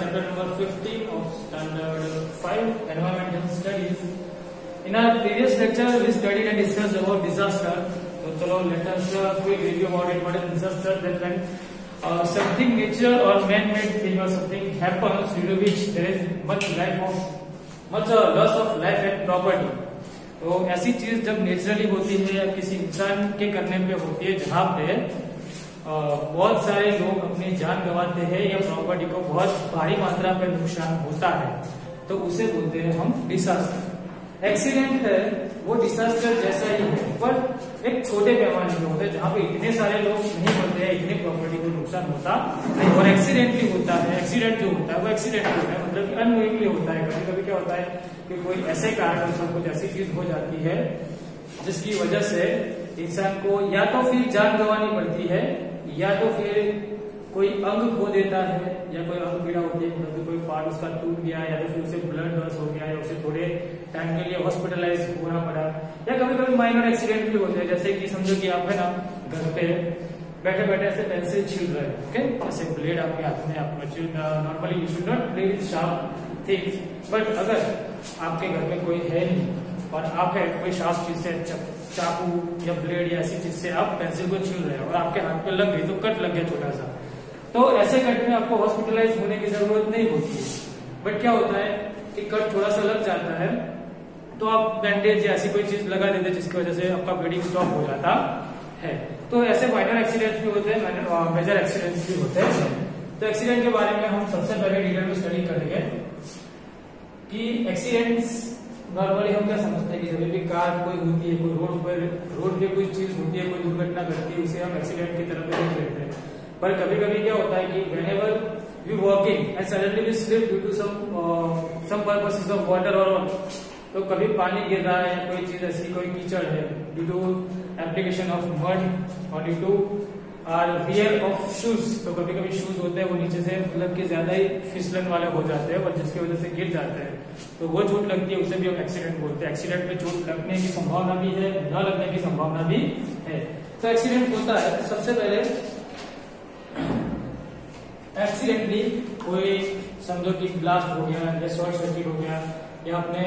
chapter number 15 of standard 5 environmental studies. In our previous lecture we studied and discussed about disaster. So chalo let us quick review about it. What is disaster? That when something natural or man-made thing or something happens due to which there is much loss of life and property. तो ऐसी चीज जब naturally होती है या किसी इंसान के करने पे होती है जहाँ पे बहुत सारे लोग अपनी जान गंवाते हैं या प्रॉपर्टी को बहुत भारी मात्रा पे नुकसान होता है, तो उसे बोलते हैं हम डिसास्टर। एक्सीडेंट है वो डिसास्टर जैसा ही है, पर एक छोटे पैमाने में होता है जहाँ पे इतने सारे लोग नहीं मरते हैं, इतने प्रॉपर्टी को नुकसान होता नहीं। और एक्सीडेंटली होता है, एक्सीडेंट जो होता है वो एक्सीडेंट होता है, मतलब अननोइंगली होता है। कभी कभी क्या होता है कि कोई ऐसे कारण से कुछ ऐसी चीज हो जाती है जिसकी वजह से इंसान को या तो फिर जान गंवानी पड़ती है या तो फिर कोई अंग खो देता है या कोई अंग पीड़ा होती है, मतलब कोई पार्ट उसका टूट गया या तो फिर उसे ब्लड लॉस हो गया या उसे थोड़े टाइम के लिए हॉस्पिटलाइज होना पड़ा, या कभी कभी माइनर एक्सीडेंट भी होते हैं। जैसे कि समझो कि आप है ना घर पे बैठे बैठे ऐसे पेंसिल छील रहे हैं, ओके, ऐसे ब्लेड आपके हाथ में, आप normally you should not play with sharp things, but अगर आपके घर में कोई है नहीं और आप है कोई शार्प चीज से चाकू या ब्लेड या ऐसी चीज से आप पेंसिल को छील रहे हैं और आपके हाथ पे लग गई तो कट लग गया छोटा सा, तो ऐसे कट में आपको हॉस्पिटलाइज होने की जरूरत नहीं होती है। बट क्या होता है कि कट थोड़ा सा लग जाता है तो आप बैंडेज या ऐसी कोई चीज लगा देते हैं जिसकी वजह से आपका ब्लीडिंग स्टॉप हो जाता है। तो ऐसे माइनर एक्सीडेंट्स भी होते हैं, मेजर एक्सीडेंट्स भी होते हैं। तो एक्सीडेंट के बारे में हम सबसे पहले डिटेल में स्टडी करेंगे कि एक्सीडेंट्स नॉर्मली हम क्या समझते हैं कि जब भी कार कोई होती है, कोई रोड पे कोई चीज होती है, कोई दुर्घटना घटती है, उसे हम एक्सीडेंट की तरह देख लेते हैं। पर कभी कभी क्या होता है कि whenever we walking and suddenly we slip due to some purposes of water or all, तो कभी पानी गिर रहा है, कोई चीज ऐसी, कोई कीचड़ है, due to application of mud और due to our wear of shoes, तो कभी कभी शूज होते हैं वो नीचे से मतलब कि ज्यादा ही फिसलन वाले हो जाते हैं और जिसकी वजह से गिर जाते हैं, तो वो चोट लगती है, उसे भी हम एक्सीडेंट बोलते हैं। एक्सीडेंट में चोट लगने की संभावना भी है, न लगने की संभावना भी है। तो एक्सीडेंट होता है, सबसे पहले एक्सीडेंटली कोई समझो कि ब्लास्ट हो गया या शॉर्ट सर्किट हो गया, या आपने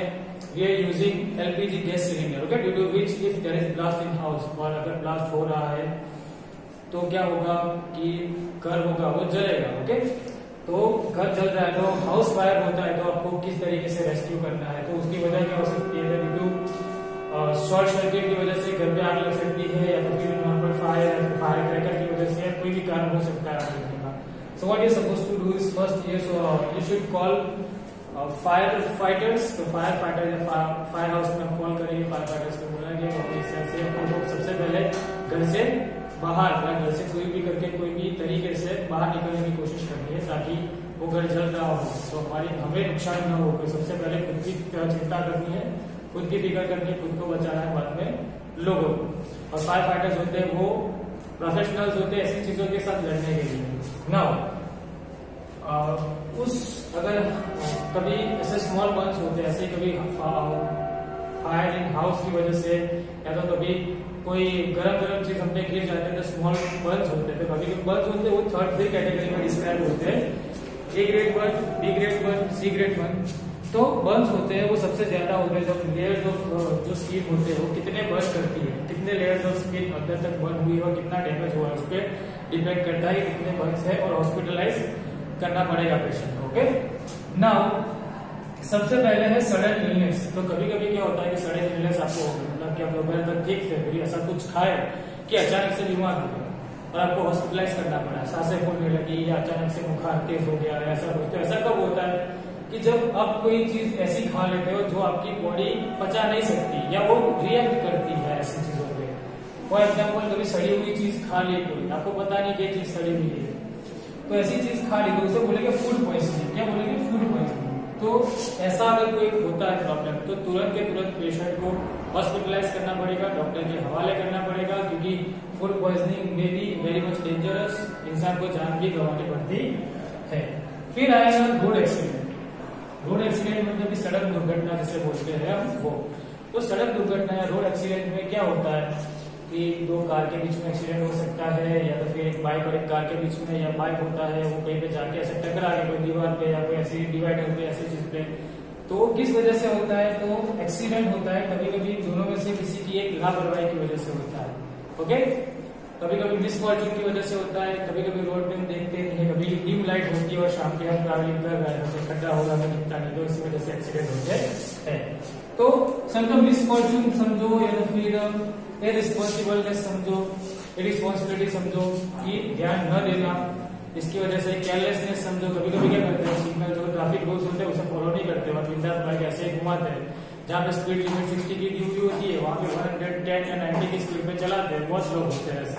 we are using LPG gas cylinder, okay, due to which if there is blast in house, और अगर ब्लास्ट हो रहा है तो क्या होगा कि घर होगा वो जलेगा, ओके। तो घर जल रहा है तो हाउस फायर होता है, तो आपको किस तरीके से रेस्क्यू करना है, तो उसकी वजह क्या हो सकती है, ड्यू टू शॉर्ट सर्किट की वजह से घर पे आग लग सकती है, या तो फिर नॉर्मल फायर क्रैकर की वजह से, कोई भी कारण हो सकता है आग लगने का। So what you're supposed to do is first you should call fire fighters, तो फायर फाइटर या फायर हाउस में हम कॉल करेंगे, फायर फाइटर्स को बोलेंगे और इस तरह से आपको सबसे पहले घर से बाहर या घर से कोई भी करके कोई भी तरीके से बाहर निकलने की कोशिश करनी है ताकि वो घर जल रहा हो तो हमें नुकसान न हो। तो सबसे पहले खुद की चिंता करनी है, खुद की फिक्र करनी है, खुद को बचाना है, बाद में लोगों को। और फायर फाइटर्स होते हैं वो प्रोफेशनल्स होते हैं ऐसी चीजों के साथ लड़ने के लिए। नाउ अगर कभी ऐसे स्मॉल बर्न्स होते हैं, ऐसे कभी फायर इन हाउस की वजह से, या तो कभी कोई गरम चीज हम पे गिर जाते हैं तो स्मॉल बर्न्स होते हैं। तो कभी बर्न्स होते हैं वो थर्ड कैटेगरी में डिस्क्राइब होते हैं, A grade burn, B grade burn, C grade burn. तो बर्न्स होते हैं वो सबसे ज्यादा होते हैं जब लेयर्स ऑफ जो स्किन होते हैं वो कितने बर्न करती है, कितने लेयर्स ऑफ स्किन अंदर तक बर्न हुई है और कितना डैमेज हुआ है उस पर डिपेंड करता है कितने बर्न्स है और हॉस्पिटलाइज करना पड़ेगा पेशेंट को, ओके। नाउ सबसे पहले है सडन इलनेस। तो कभी कभी क्या होता है कि सडन इलनेस आपको मतलब कि आप दोपहर तक ठीक थे, फिर ऐसा कुछ खाए कि अचानक से बीमार हो गया और आपको हॉस्पिटलाइज करना पड़ा, सांसें फूलने लगी या अचानक से बुखार तेज हो गया, ऐसा कुछ। तो ऐसा कब होता है कि जब आप कोई चीज ऐसी खा लेते हो जो आपकी बॉडी पचा नहीं सकती या वो रिएक्ट करती है ऐसी चीजों पे। फॉर एग्जाम्पल कभी सड़ी हुई चीज खा ली, कोई आपको पता नहीं क्या चीज सड़ी हुई है, तो ऐसी चीज खा ली तो उसे बोलेंगे फूड पॉइजनिंग। क्या बोलेंगे? Food poisoning. तो ऐसा अगर कोई होता है प्रॉब्लम तो तुरंत के तुरंत पेशेंट को हॉस्पिटलाइज करना पड़ेगा, डॉक्टर के हवाले करना पड़ेगा, क्योंकि फूड पॉइजनिंग में भी वेरी मच डेंजरस, इंसान को जान भी गंवानी पड़ती है। फिर आएगा रोड एक्सीडेंट। रोड एक्सीडेंट मतलब कि सड़क दुर्घटना जिसे बोलते हैं हम वो। तो सड़क दुर्घटना या रोड एक्सीडेंट में क्या होता है कि दो कार के बीच में एक्सीडेंट हो सकता है, या तो फिर एक बाइक और एक कार के बीच में, या बाइक होता है वो कहीं पे जाके ऐसे टकरा के कोई दीवार पे या कोई ऐसी डिवाइडर पे ऐसी चीज पे, तो किस वजह से होता है? तो एक्सीडेंट होता है कभी कभी दोनों में से किसी की एक लापरवाही की वजह से होता है। ओके, कभी कभी मिसफॉर्चून की वजह से होता है, कभी कभी रोड पे हम देखते नहीं है, कभी डिम लाइट होती है और शाम के हम ट्रैवलिंग कर रहे हैं तो खड्डा होगा तो दिखता नहीं, तो इसी वजह से एक्सीडेंट होते हैं। तो समझो मिसफॉर्चून समझो, या तो फिर इररिस्पांसिबलनेस समझो, इररिस्पांसिबिलिटी समझो, ये ध्यान न देना, इसकी वजह से केयरलेसनेस समझो। कभी कभी क्या करते हैं, सिग्नल जो ट्रैफिक रूल्स होते हैं उसे फॉलो नहीं करते और बिंदास बाइक ऐसे ही घुमाते हैं, जहाँ पे स्पीड लिमिट 60 की ड्यूटी होती है वहां पे 110 या 90 की स्पीड में चलाते हैं। बहुत लोग होते हैं ऐसे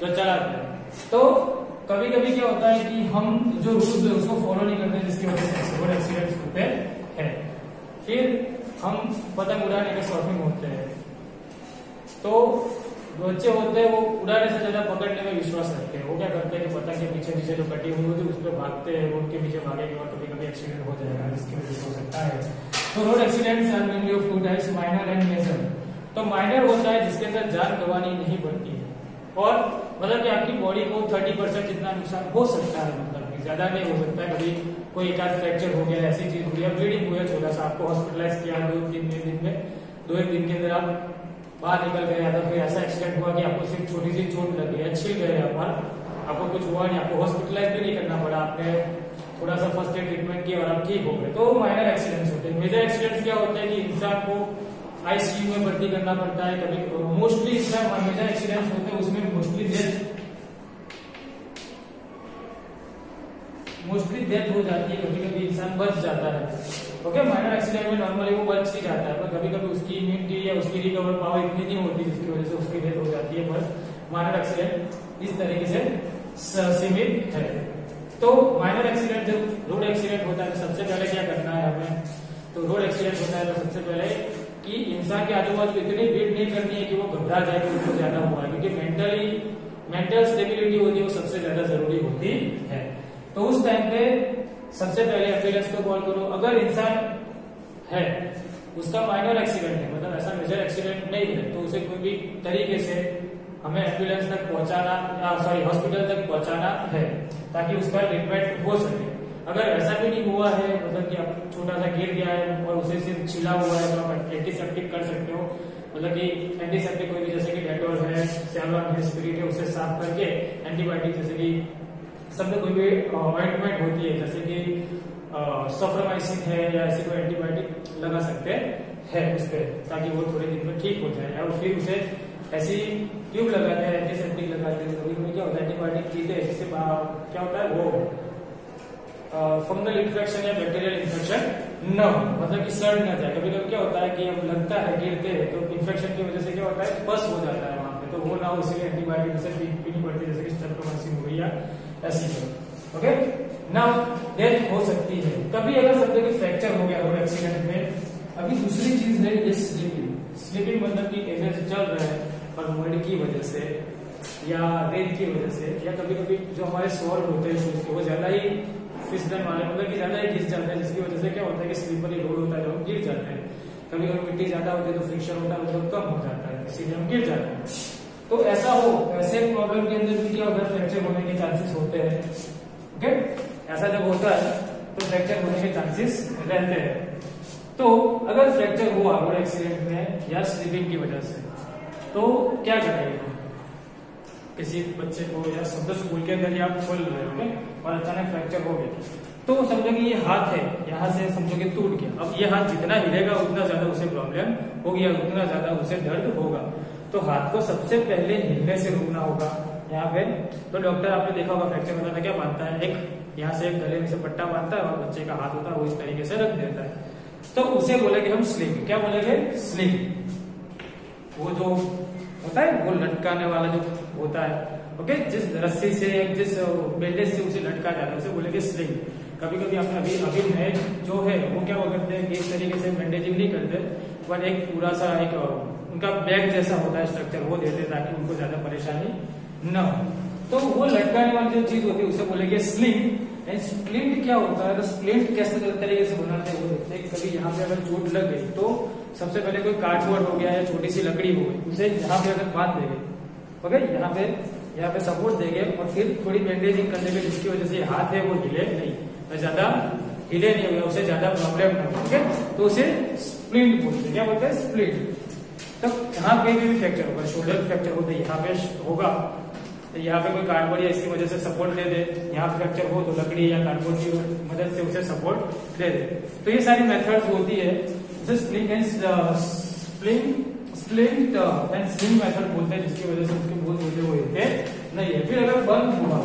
जो चलाते हैं। तो कभी कभी क्या होता है कि हम जो रूल्स है उसको फॉलो नहीं करते, जिसकी वजह से रोड एक्सीडेंट्स होते हैं। फिर हम पतंग उड़ाने के शौकीन होते हैं, तो बच्चे होते हैं वो उड़ाने से ज्यादा पकड़ने में विश्वास रखते हैं। वो क्या करते हैं कि पतंग के पीछे पीछे जो कटी हुई होती है उस पर भागते हैं, उनके पीछे भागेंगे और कभी कभी एक्सीडेंट हो जाएगा, जिसकी वजह से हो सकता है। तो road accidents are mainly of two types, minor and major. तो माइनर होता है जिसके अंदर जान गंवानी नहीं पड़ती है, और मतलब कि आपकी बॉडी को 30% जितना नुकसान हो सकता है, मतलब कि ज्यादा नहीं हो सकता है। कभी कोई एक आध फ्रैक्चर हो गया, ऐसी चीज हुई है, ब्लीडिंग हुई है छोटा सा, आपको हॉस्पिटलाइज किया 2-3 दिन में, 2-1 दिन के अंदर आप बाहर निकल गए, या तो फिर ऐसा एक्सीडेंट हुआ कि आपको सिर्फ छोटी सी चोट लग गई, छिल गए आपको कुछ हुआ नहीं, आपको हॉस्पिटलाइज भी नहीं करना पड़ा, आपने थोड़ा सा फर्स्ट एड ट्रीटमेंट किया और आप ठीक हो गए, तो माइनर एक्सीडेंट्स होते हैं। मेजर एक्सीडेंट्स क्या होते हैं कि इंसान को आईसीयू में भर्ती करना पड़ता है। कभी मोस्टली इंसान मेजर एक्सीडेंट्स होते हैं उसमें मोस्टली डेथ हो जाती है, कभी कभी इंसान बच जाता है। ओके, माइनर एक्सीडेंट में नॉर्मली वो बच ही जाता है, पर कभी कभी उसकी इम्यूनिटी या उसकी रिकवर पावर इतनी नहीं होती जिसकी वजह से उसकी डेथ हो जाती है। पर माइनर एक्सीडेंट इस तरीके से सीमित है। तो माइनर एक्सीडेंट जब रोड एक्सीडेंट होता है तो सबसे पहले क्या करना है हमें? तो रोड एक्सीडेंट होता है तो सबसे पहले कि इंसान के आजू बाजू इतनी भीड़ नहीं करनी है कि वो घबरा जाए कि उसको ज्यादा हुआ है, क्योंकि मेंटल स्टेबिलिटी होती है वो सबसे ज्यादा जरूरी होती है। तो उस टाइम पे सबसे पहले एम्बुलेंस को कॉल करो। अगर इंसान है उसका माइनर एक्सीडेंट है, मतलब ऐसा मेजर एक्सीडेंट नहीं है, तो उसे कोई भी तरीके से हमें एम्बुलेंस तक पहुंचाना, हॉस्पिटल तक पहुंचाना है ताकि उसका ट्रीटमेंट हो सके। अगर ऐसा भी नहीं हुआ है, मतलब कि आप छोटा सा गिर गया है और उसे सिर्फ छिला हुआ है, तो आप एंटीसेप्टिक कर सकते हो। मतलब कि एंटीसेप्टिक कोई भी, जैसे कि डेटॉल है, सेवलॉन है, स्पिरिट है, उसे साफ करके एंटीबायोटिक, जैसे कि सब में कोई भी ऑइंटमेंट होती है जैसे कि सफ्रामाइसिन है या ऐसे कोई एंटीबायोटिक लगा सकते हैं उस पर, ताकि वो थोड़े दिन में ठीक हो जाए। और फिर उसे ऐसी ट्यूब लगाते हैं, एंटीसेप्टिक लगाते हैं। कभी कभी क्या होता है एंटीबायोटिक पीते हैं, जिससे क्या होता है वो फंगल इन्फेक्शन या बैक्टीरियल इन्फेक्शन न हो, मतलब कि सड़ न जाए। कभी कभी क्या होता है कि हम लगता है गिरते हैं तो इन्फेक्शन की वजह से क्या होता है बस हो जाता है वहां पे, तो वो ना हो इसलिए एंटीबायोटिक से पीनी पड़ती है, जैसे कि स्ट्रेप्टोमाइसिन हो या ऐसी चीज। ओके, नाउ डेथ हो सकती है कभी अगर समझो कि फ्रैक्चर हो गया रोड एक्सीडेंट में। अभी दूसरी चीज है ये स्लिपिंग, मतलब कि ऐसे चल रहा है और मड की वजह से या रेत की वजह से, या कभी कभी जो हमारे सोल होते हैं शूज के वो ज्यादा ही फिसलन वाले, मतलब कि ज्यादा ही घिस जाते हैं, जिसकी वजह से क्या होता है कि स्लिपरी रोड होता है, जो हम गिर जाते हैं। कभी कभी मिट्टी ज्यादा होती है तो फ्रिक्शन होता है, मतलब कम हो जाता है, इसीलिए हम गिर जाते हैं। तो ऐसा हो, ऐसे प्रॉब्लम के अंदर भी क्या होता है फ्रैक्चर होने के चांसेस होते हैं। ओके, ऐसा जब होता है तो फ्रैक्चर होने के चांसेस रहते हैं। तो अगर फ्रैक्चर हुआ रोड एक्सीडेंट में या स्लिपिंग की वजह से, तो क्या करेंगे? किसी बच्चे को या समझो स्कूल के अंदर ही आप खोल रहे हो और अचानक फ्रैक्चर हो गया, तो समझो कि ये हाथ है, यहाँ से समझो कि टूट गया। अब ये हाथ जितना हिलेगा उतना ज्यादा उसे प्रॉब्लम होगी, उतना ज्यादा उसे दर्द होगा। तो हाथ को सबसे पहले हिलने से रोकना होगा यहाँ पे। तो डॉक्टर आपने देखा होगा फ्रैक्चर होता है क्या बांधता है, एक यहाँ से गले में से पट्टा बांधता है और बच्चे का हाथ होता है वो इस तरीके से रख देता है। तो उसे बोलेंगे हम स्लिंग। क्या बोलेंगे? स्लिंग। वो जो होता है वो लटकाने वाला जो होता है, ओके, जिस रस्सी से जिस बैंडेज से उसे लटका जाता है उसे बोलेंगे स्लिंग। कभी कभी आपने अभी नए जो है वो क्या करते हैं कि इस तरीके से बैंडेजिंग नहीं करते, पर एक पूरा सा एक उनका बैग जैसा होता है स्ट्रक्चर, वो देते हैं ताकि उनको ज्यादा परेशानी न हो। तो वो लटकाने वाली जो चीज होती है उसे बोलेंगे स्लिंग। एंड स्प्लिंट क्या होता है, तो स्प्लिंट कैसे तरीके से बनाते हैं वो देखते हैं। कभी यहाँ पे अगर चोट लग गई तो सबसे पहले कोई कार्डबोर्ड हो गया या छोटी सी लकड़ी हो गई, उसे यहाँ पे अगर बांध देंगे, ओके, यहाँ पे सपोर्ट देंगे और फिर थोड़ी बैंडेजिंग कर देंगे, जिसकी वजह से हाथ है वो हिले नहीं, ज्यादा हिले नहीं होगा, उसे ज्यादा प्रॉब्लम ना हो, ओके, तो उसे स्प्लिंट बोलते हैं। क्या बोलते हैं? स्प्लिंट। तब यहाँ पे भी फ्रैक्चर होगा, शोल्डर फ्रैक्चर होता है, यहाँ पे होगा, यहाँ पे कोई कार्डबोर्ड या इसकी वजह से सपोर्ट दे दे, यहाँ फ्रैक्चर हो तो लकड़ी या कार्डबोर्ड की मदद से उसे सपोर्ट दे दे। तो ये सारी मेथड्स होती है, उसे स्प्लिंट एंड स्लिंग मेथड बोलते हैं, जिसकी वजह से उसके बोल होते हुए नहीं है। फिर अगर बर्न हुआ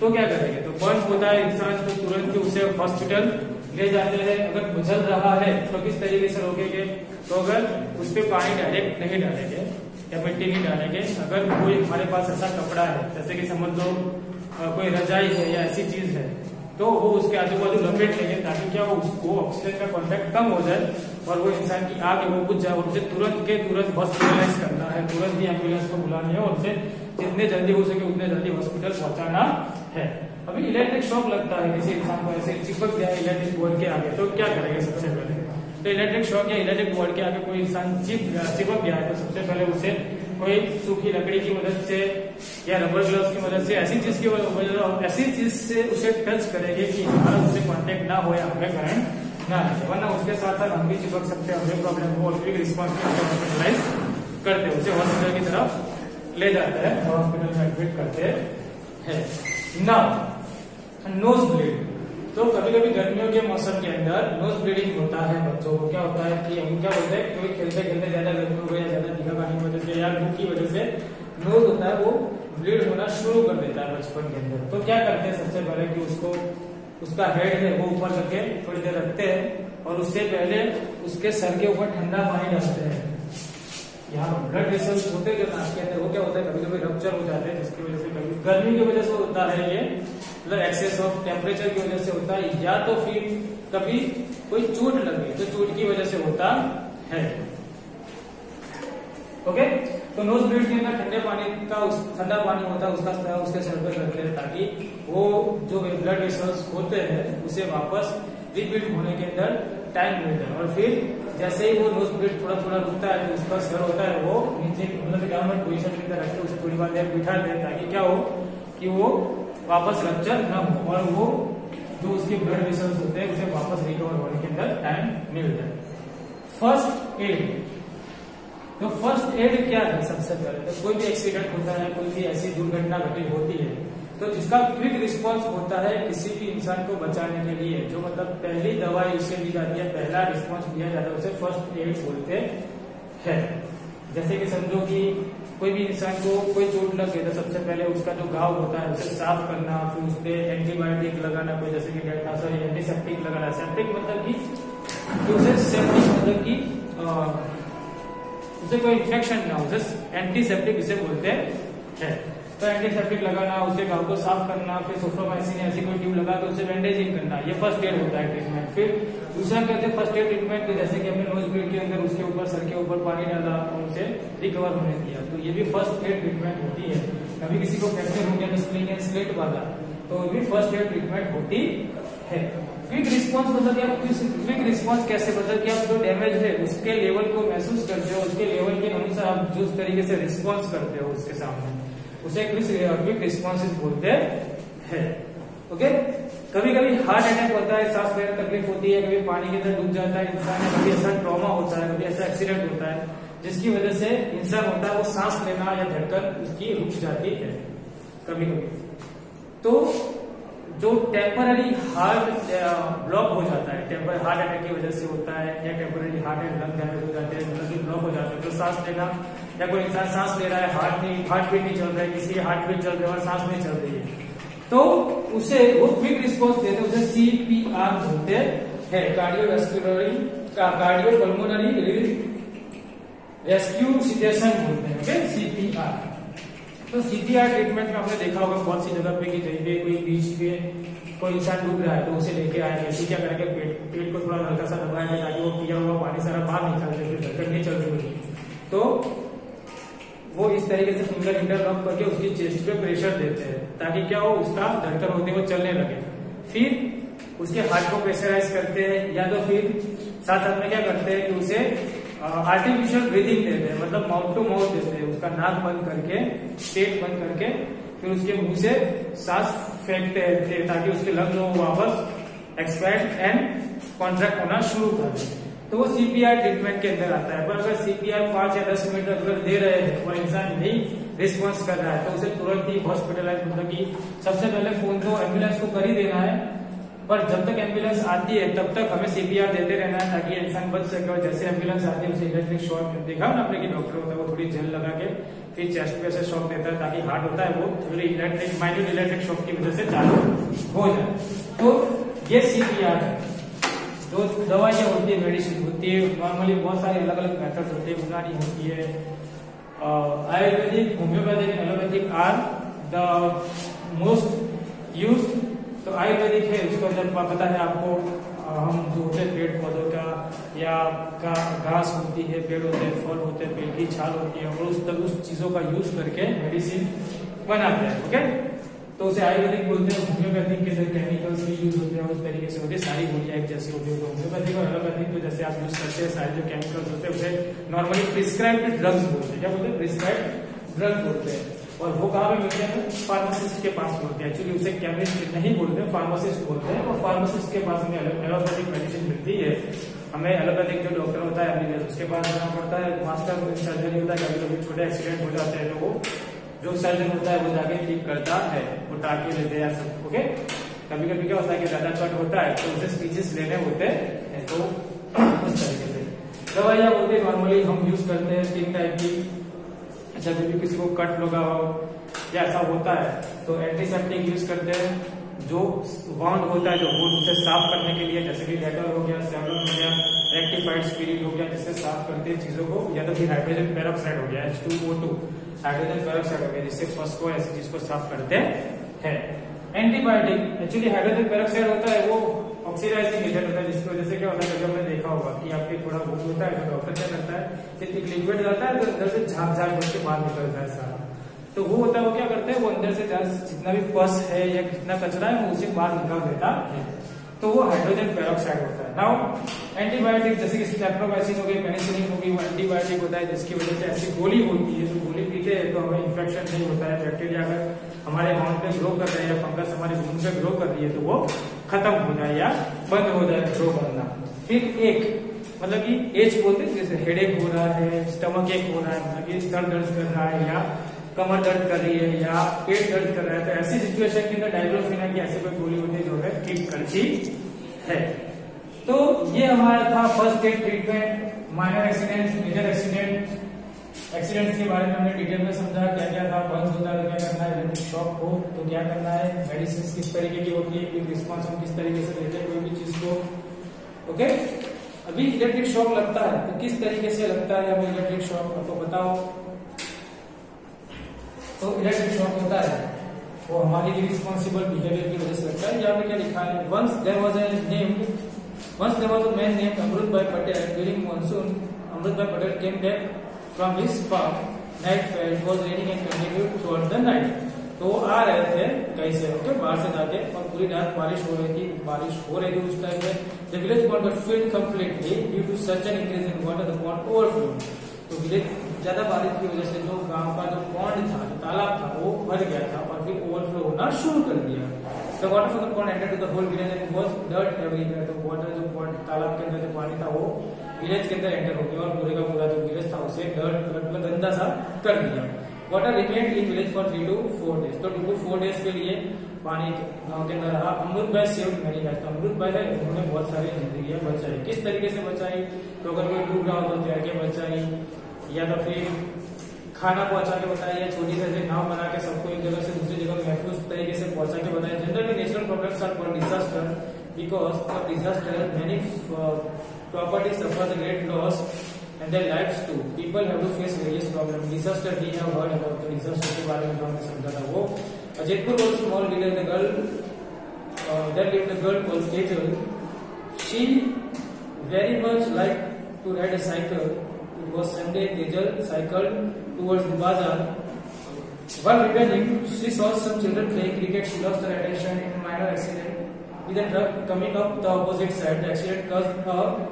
तो क्या करेंगे? तो बर्न होता है इंसान तो तुरंत उसे हॉस्पिटल ले जाते हैं। अगर जल रहा है तो किस तरीके से रोकेंगे? तो अगर उस पर पानी डायरेक्ट नहीं डालेंगे या मिट्टी नहीं डालेंगे, अगर कोई हमारे पास ऐसा कपड़ा है, जैसे कि समझ लो कोई रजाई है या ऐसी चीज है, तो वो उसके आजू बाजू लपेट लेंगे, ताकि क्या हो, उसको ऑक्सीजन का कॉन्टेक्ट कम हो जाए और वो इंसान की आग है वो बुझ जाए, और उसे तुरंत के तुरंत हॉस्पिटलाइज करना है, तुरंत ही एम्बुलेंस को बुलानी है और उसे जितने जल्दी हो सके उतने जल्दी हॉस्पिटल पहुंचाना है। अभी इलेक्ट्रिक शॉक लगता है किसी इंसान को, ऐसे चिपक गया इलेक्ट्रिक बोर्ड के आगे, तो क्या करेंगे? सबसे पहले तो इलेक्ट्रिक शॉक या इलेक्ट्रिक बोर्ड के आगे कोई इंसान चिपक गया है, तो सबसे पहले उसे कोई सूखी लकड़ी की मदद से या रबर ग्लव्स की मदद से ऐसी चीज से उसे टच करेंगे कि हमारा उससे कांटेक्ट ना हो या हमें करंट ना लगे, वरना उसके साथ साथ हम भी चिपक सकते हैं, हमें प्रॉब्लम हो, और क्विक रिस्पॉन्स हॉस्पिटलाइज करते हैं, उसे हॉस्पिटल की तरफ ले जाते हैं, हॉस्पिटल में एडमिट करते हैं। नाउ नोज ब्लीड, तो कभी कभी गर्मियों के मौसम के अंदर नोज ब्लीडिंग होता है बच्चों को। क्या होता है कि हम क्या बोलते हैं, कोई खेलते खेलते ज्यादा गर्मी हो गई या ज्यादा तीखा खाने की वजह से या धूप की वजह से नोज होता है वो ब्लीड होना शुरू कर देता है बचपन के अंदर। तो क्या करते हैं सबसे पहले कि उसको उसका हेड है वो ऊपर रख के थोड़ी देर रखते हैं और उससे पहले उसके सर के ऊपर ठंडा पानी डालते हैं। यहाँ ब्लड वेसल्स होते हैं जो नाक के अंदर, वो क्या होता है कभी कभी रप्चर हो जाते हैं, जिसकी वजह से कभी गर्मी की वजह से होता है, ये मतलब एक्सेस ऑफ टेम्परेचर की वजह से होता है, या तो फिर कभी कोई चोट लगे तो चोट की वजह से होता है। ओके, तो नोज ब्लीड के अंदर ठंडा पानी होता है उसका उसके सर पे करते हैं, ताकि वो जो ब्लड वेसल्स होते हैं उसे वापस रिबिल्ड होने के अंदर टाइम मिलता है। और फिर जैसे ही वो नोज ब्लीड थोड़ा थोड़ा रुकता है तो उसका सर होता है वो नीचे मतलब डाउनवर्ड पोजीशन के अंदर रख के उसे थोड़ी बार देर बिठाते हैं, ताकि क्या हो कि वो वापस रप्चर न हो और वो जो उसके ब्लड वेसल्स होते हैं उसे वापस रिकवर होने के अंदर टाइम मिल जाए। फर्स्ट एड, तो फर्स्ट एड क्या है? सबसे पहले तो कोई भी एक्सीडेंट होता है, कोई भी ऐसी दुर्घटना घटित होती है, तो जिसका क्विक रिस्पांस होता है किसी भी इंसान को बचाने के लिए, जो मतलब पहली दवाई उसे दी जाती है, पहला रिस्पांस दिया जाता है, उसे फर्स्ट एड बोलते हैं। जैसे कि समझो कि कोई भी इंसान को कोई चोट लग गई तो सबसे पहले उसका जो घाव होता है उसे साफ करना, फिर उस पर एंटीबायोटिक लगाना, कोई जैसे कि एंटीसेप्टिक लगाना। सेप्टिक मतलब कि उसे सेप्टिक मतलब कि उसे कोई इन्फेक्शन ना हो, एंटीसेप्टिक इसे बोलते हैं। तो एंटीसेप्टिक लगाना, उसे घाव को साफ करना, फिर सोफ्रोमाइसिन ऐसी कोई ट्यूब लगा के उसे बैंडेजिंग करना, ये फर्स्ट एड होता है ट्रीटमेंट। फिर दूसरा कहते हैं फर्स्ट एड ट्रीटमेंट, जैसे कि हमने नोज ब्लीड के अंदर उसके ऊपर सर के ऊपर पानी डाला और उसे रिकवर होने दिया, तो ये भी फर्स्ट एड ट्रीटमेंट होती है। कभी किसी को फ्रैक्चर हो गया स्प्लिंग एंड स्लिट वाला, तो भी फर्स्ट एड ट्रीटमेंट होती है। क्विक रिस्पांस मतलब क्या? क्विक रिस्पांस कैसे मतलब कि आप जो डैमेज है उसके लेवल को महसूस करते हो, उसके लेवल के अनुसार आप जो तरीके से रिस्पांस करते हो उसके सामने, उसे क्विक रिस्पांस बोलते हैं। ओके, कभी कभी हार्ट अटैक होता है, सांस लेने में तकलीफ होती है, कभी पानी के अंदर डूब जाता है इंसान, कभी ऐसा ट्रॉमा होता है, कभी ऐसा एक्सीडेंट होता है जिसकी वजह से इंसान होता है वो सांस लेना या धड़कन उसकी रुक जाती है कभी कभी। तो जो टेम्पररी हार्ट ब्लॉक हो जाता है, टेम्पररी हार्ट अटैक की वजह से होता है, या temporary heart and lung damage हो जाते हैं, मतलब ब्लॉक हो जाते हैं, तो सांस लेना, या कोई इंसान सांस ले रहा है, हार्ट बीट नहीं चल रहा है, किसी की हार्ट बीट चल रही है और सांस नहीं चल रही है, तो उसे वो क्विक रिस्पॉन्स देते हैं, उसे CPR बोलते हैं, कार्डियोपल्मोनरी रेस्क्यूसिटेशन बोलते हैं। CPR, तो CPR ट्रीटमेंट में आपने देखा होगा बहुत सी जगह पे कि कहीं पे कोई बीच पे कोई इंसान डूब रहा है तो उसे लेके आएंगे, ठीक है, करके पेट को थोड़ा हल्का सा दबाएंगे ताकि वो पिया हुआ पानी सारा बाहर निकल जाए, फिर धड़कन नहीं चल रही होगी। तो वो इस तरीके से फिंगर इंटरलॉक करके उसकी चेस्ट पे प्रेशर देते हैं ताकि क्या हो, उसका धड़कन होते हुए चलने लगे। फिर उसके हार्ट को प्रेशराइज करते हैं, या तो फिर साथ साथ में क्या करते हैं कि उसे आर्टिफिशियल ब्रीदिंग देते हैं, मतलब माउथ टू माउथ देते हैं, उसका नाक बंद करके, पेट बंद करके, फिर उसके मुंह से सांस फेंकते हैं ताकि उसके लंग्स वापस एक्सपैंड एंड कॉन्ट्रैक्ट होना शुरू कर दे। तो वो सीपीआर ट्रीटमेंट के अंदर आता है। पर अगर सीपीआर 5 या 10 मिनट अगर दे रहे हैं और इंसान नहीं रिस्पॉन्स कर रहा है तो उसे तुरंत ही हॉस्पिटलाइज, मतलब कि सबसे पहले फोन तो एम्बुलेंस को कर ही देना है, पर जब तक एम्बुलेंस आती है तब तक हमें सीपीआर देते रहना है ताकि इंसान बच सके। और जैसे एम्बुलेंस आती है उसे इलेक्ट्रिक शॉक देखा ना आपने कि डॉक्टर होता है वो थोड़ी जेल लगा के फिर चेस्ट पे से शॉक देता है ताकि हार्ट होता है वो थोड़ी इलेक्ट्रिक माइन्यूट इलेक्ट्रिक शॉक की वजह से चालू हो जाए। तो ये सीपीआर है। जो दवाइयाँ होती है, मेडिसिन होती है, नॉर्मली बहुत सारे अलग अलग मेथड होते हैं, यूनानी होती है, Ayurvedic, homeopathic and allopathic are the most use. तो आयुर्वेदिक है, उसका जब पता है आपको, हम जो होते हैं पेड़ पौधों का या घास होती है, पेड़ होते हैं, फल होते हैं, पेड़ की छाल होती है, और उस चीजों का यूज करके मेडिसिन बनाते हैं। ओके, तो उसे आयुर्वेदिक बोलते हैं। होम्योपैथिक के अंदर केमिकल्स भी यूज होते हैं, उस तरीके से होती है, सारी गोलियां एक जैसी होती है। तो होम्योपैथिक और एलोपैथिक तो जैसे आप यूज करते हैं, सारे जो केमिकल्स होते हैं उसे नॉर्मली प्रिस्क्राइब्ड ड्रग्स बोलते हैं। क्या बोलते हैं? प्रिस्क्राइब्ड ड्रग बोलते हैं। और वो कहाँ पे मिलते हैं? फार्मासिस्ट के पास मिलते हैं। एक्चुअली उसे केमिस्ट नहीं बोलते, फार्मासिस्ट बोलते हैं। और फार्मासिस्ट के पास हमें एलोपैथिक मेडिसिन मिलती है। हमें एलोपैथिक जो डॉक्टर होता है एमबीबीएस, उसके पास जाना पड़ता है। मास्टर सर्जरी होता है, कभी कभी छोटे एक्सीडेंट हो जाते हैं तो वो जो सर्जन होता है वो जाके ठीक करता है, वो टाके लेते हैं सब। ओके, कभी कभी क्या होता है कि ज्यादा कट होता है तो उसे स्टिचेस लेने होते हैं। तो उस तरीके से दवाइयाँ होती है, नॉर्मली हम यूज करते हैं 3 टाइप की। जब भी किसी को कट लगा हो या ऐसा होता है तो एंटीसेप्टिक यूज करते हैं। जो वाउंड होता है, जो वुंड उसे साफ करने के लिए, जैसे कि डेटॉल हो गया, सेवलॉन हो गया, रेक्टिफाइड स्पिरिट हो गया, जिससे साफ करते हैं चीजों को, या तो फिर हाइड्रोजन पेरोक्साइड हो गया, H2O2 हाइड्रोजन पेरोक्साइड हो गया, जिससे फस्को ऐसी चीज को साफ करते हैं। एंटीबायोटिक, एक्चुअली हाइड्रोजन पेरोक्साइड होता है वो ऑक्सीडाइजिंग एजेंट होता है, जिसकी वजह से क्या होता है, जब हमने देखा होगा कि आपके थोड़ा वुंड होता है तो डॉक्टर क्या करता है, एक लिक्विड जाता है तो अंदर से झाग झाग बन के बाहर निकलता है सारा। तो वो होता है, वो क्या करते हैं, वो अंदर से जितना भी पस है या कितना कचरा है वो उसे बाहर निकाल देता है। तो वो हाइड्रोजन पेरोक्साइड होता है। नाउ एंटीबायोटिक, जैसे कि स्ट्रेप्टोमाइसिन हो गई, पेनिसिलिन हो गई, वो एंटीबायोटिक होता है जिसकी वजह से ऐसी गोली होती है, तो गोली पीते हैं तो हमें इन्फेक्शन नहीं होता है। बैक्टीरिया अगर हमारे माउथ पे ग्रो कर रहे हैं या फंगस हमारे वुंड पे ग्रो कर रही है तो वो खत्म हो जाए या बंद हो जाए ग्रो करना। फिर एक मतलब कि एज बोलते हैं, जैसे हेडेक हो रहा है, स्टमक एक हो रहा है, मतलब कि सर दर्द कर रहा है या कमर दर्द कर रही है या पेट दर्द कर रहा है, तो ऐसी सिचुएशन के अंदर डाइक्लोफेनाक की ऐसी कोई गोली होती है जो है ठीक करती है। तो ये हमारा था first aid treatment. Minor accidents, major accidents के बारे में हमने डिटेल में समझा, क्या क्या था, बर्न्स होता है तो क्या करना है, इलेक्ट्रिक शॉक हो तो क्या करना है, मेडिसिन किस तरीके की होती है, क्विक रिस्पॉन्स हम किस तरीके से देते हैं कोई भी चीज को। ओके, अभी इलेक्ट्रिक शॉक लगता है तो किस तरीके से लगता है हमें इलेक्ट्रिक शॉक, आपको बताओ। तो इलेक्ट्रिक शॉक होता है वो हमारी रिस्पॉन्सिबल बिहेवियर की वजह से लगता है। यहाँ पे क्या लिखा है, once there was a man named Amrut Bhai Patel during monsoon. Amrut Bhai Patel came back from his farm. Night fell, it was raining and continued throughout the night. तो वो आ रहे थे कहीं से, ओके, बाहर से जाके, और पूरी रात बारिश हो रही थी उस टाइम में। The village pond got filled completely due to such an increase in water, the pond overflowed. तो विलेज ज्यादा बारिश की वजह से जो गांव का जो पॉन्ड था, जो तालाब था, वो भर गया था और फिर ओवरफ्लो होना शुरू कर दिया। The water from the pond entered to the whole village and was dirt everywhere. तो वाटर जो पॉन्ड तालाब के अंदर जो पानी था वो विलेज के अंदर एंटर हो गया और पूरे का पूरा जो विलेज था उसे डर्ट मतलब गंदा सा कर दिया। Water remained in village for 3 to 4 days. तो 2 to 4 days के लिए पानी गांव के अंदर रहा। अमृत भाई सेव्ड मेनी लाइफ। अमृत भाई है, उन्होंने बहुत सारी जिंदगियां बचाई। किस तरीके से बचाई, तो अगर कोई डूब रहा हो तो तैर के बचाई, या तो फिर खाना पहुंचा के बताया, या छोटी सी नाव बना के सबको एक जगह से दूसरी जगह महफूज तरीके से पहुंचा के बताया। Generally natural problems are called disaster because for disaster many property suffers a great loss and their lives too. People have to face various problems. Disaster, we have heard about the disaster के बारे में जो हमने समझा था वो। Jethpur was a small village. The girl there lived a girl called Kajal. She very much liked to ride a cycle It was Sunday. Tejal cycled towards the bazaar. While returning, she saw some children playing cricket. She lost her attention in a minor accident with a truck coming up the opposite side. The accident caused a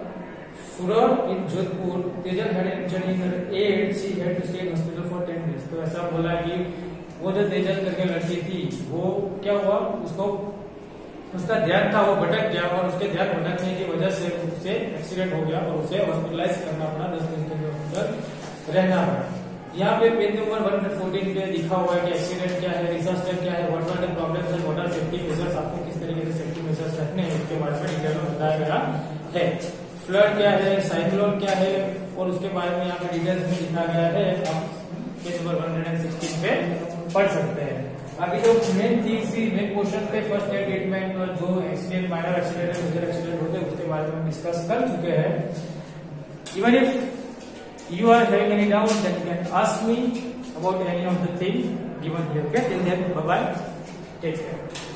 furor in Jodhpur. Tejal had an injury in her head. She had to stay in hospital for 10 days. तो ऐसा बोला कि वो जो तेजल करके लड़की थी, वो क्या हुआ, उसको उसका ध्यान था, वो भटक गया और उसके ध्यान भटकने की वजह से उसे एक्सीडेंट हो गया और उसे हॉस्पिटलाइज करना पड़ा, 10 दिन के हॉस्पिटल रहना पड़ा। यहाँ पे पेज नंबर 114 पे लिखा हुआ है कि एक्सीडेंट क्या है, डिजास्टर क्या है, what are the problems and what are safety measures, आपको किस तरीके से सेफ्टी मेजर्स रखने हैं उसके बारे में डिटेल में बताया गया है। फ्लड क्या है, साइक्लोन क्या है और उसके बारे में यहाँ पे डिटेल्स में लिखा गया है, आप पेज नंबर 116 पे पढ़ सकते हैं। अभी जो मेन थिंग्स थी, मेन क्वेश्चन पे फर्स्ट एड ट्रीटमेंट और जो एक्सीडेंट, माइनर एक्सीडेंट है, मेजर एक्सीडेंट होते हैं उसके बारे में डिस्कस कर चुके हैं। Even if you are having any doubt, then you can ask me about any of the thing given here. Okay, till then, bye bye, take care.